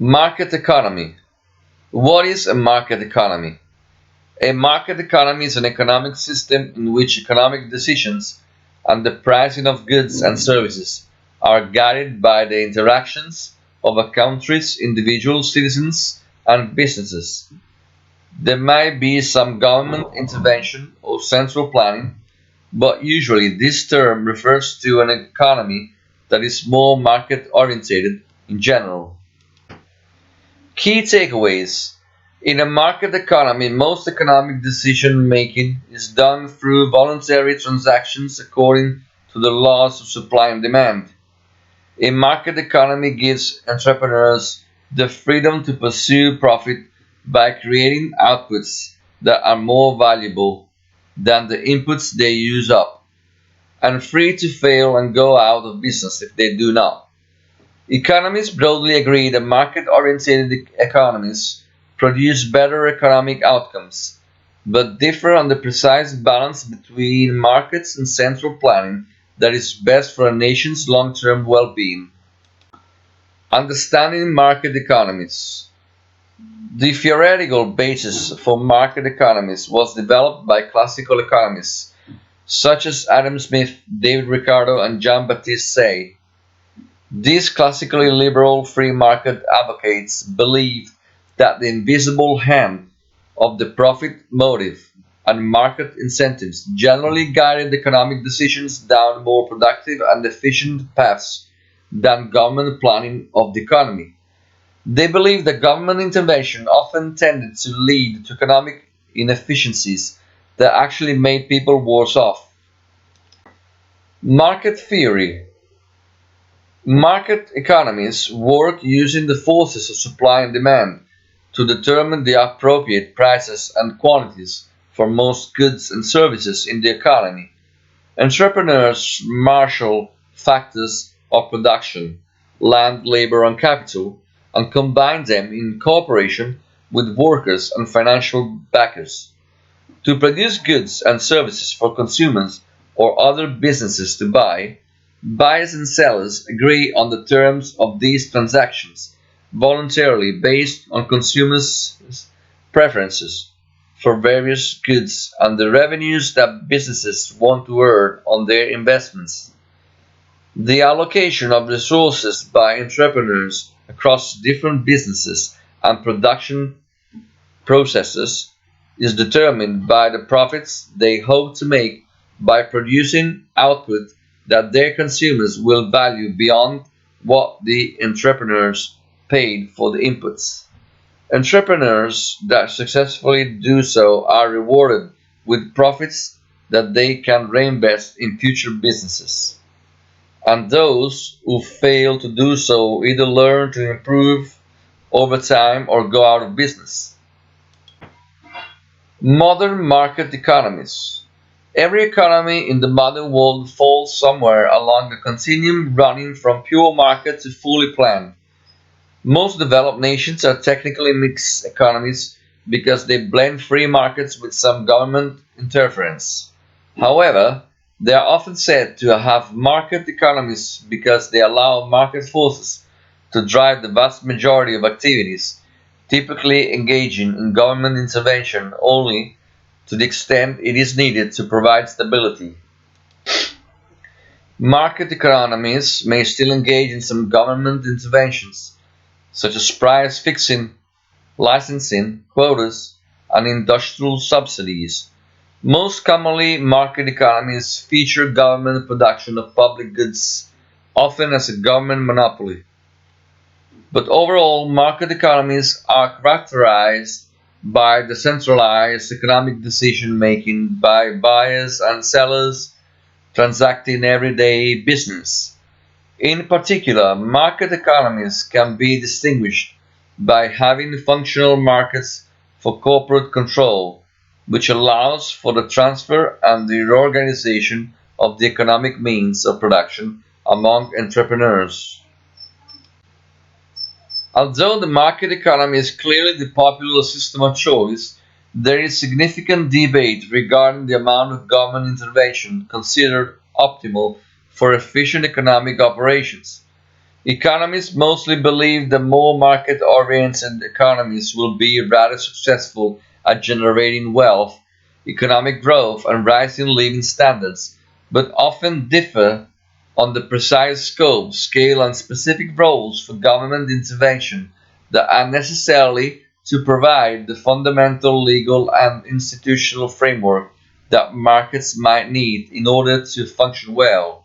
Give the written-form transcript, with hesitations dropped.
Market economy. What is a market economy? A market economy is an economic system in which economic decisions and the pricing of goods and services are guided by the interactions of a country's individual citizens and businesses. There may be some government intervention or central planning, but usually this term refers to an economy that is more market oriented in general. Key takeaways. In a market economy, most economic decision making is done through voluntary transactions according to the laws of supply and demand. A market economy gives entrepreneurs the freedom to pursue profit by creating outputs that are more valuable than the inputs they use up, and free to fail and go out of business if they do not. Economists broadly agree that market-oriented economies produce better economic outcomes, but differ on the precise balance between markets and central planning that is best for a nation's long-term well-being. Understanding market economies. The theoretical basis for market economies was developed by classical economists such as Adam Smith, David Ricardo, and Jean-Baptiste Say. These classically liberal free market advocates believed that the invisible hand of the profit motive and market incentives generally guided economic decisions down more productive and efficient paths than government planning of the economy. They believed that government intervention often tended to lead to economic inefficiencies that actually made people worse off. Market theory. Market economies work using the forces of supply and demand to determine the appropriate prices and quantities for most goods and services in the economy. Entrepreneurs marshal factors of production, land, labor, and capital, and combine them in cooperation with workers and financial backers to produce goods and services for consumers or other businesses to buy. Buyers and sellers agree on the terms of these transactions voluntarily based on consumers' preferences for various goods and the revenues that businesses want to earn on their investments. The allocation of resources by entrepreneurs across different businesses and production processes is determined by the profits they hope to make by producing output that their consumers will value beyond what the entrepreneurs paid for the inputs. Entrepreneurs that successfully do so are rewarded with profits that they can reinvest in future businesses, and those who fail to do so either learn to improve over time or go out of business. Modern market economies. Every economy in the modern world falls somewhere along a continuum running from pure market to fully planned. Most developed nations are technically mixed economies because they blend free markets with some government interference. However, they are often said to have market economies because they allow market forces to drive the vast majority of activities, typically engaging in government intervention only to the extent it is needed to provide stability. Market economies may still engage in some government interventions, such as price fixing, licensing, quotas, and industrial subsidies. Most commonly, market economies feature government production of public goods, often as a government monopoly. But overall, market economies are characterized by decentralized economic decision making by buyers and sellers transacting everyday business. In particular, market economies can be distinguished by having functional markets for corporate control, which allows for the transfer and the reorganization of the economic means of production among entrepreneurs. Although the market economy is clearly the popular system of choice, there is significant debate regarding the amount of government intervention considered optimal for efficient economic operations. Economists mostly believe that more market oriented economies will be rather successful at generating wealth, economic growth, and rising living standards, but often differ on the precise scope, scale, and specific roles for government intervention that are necessary to provide the fundamental legal and institutional framework that markets might need in order to function well.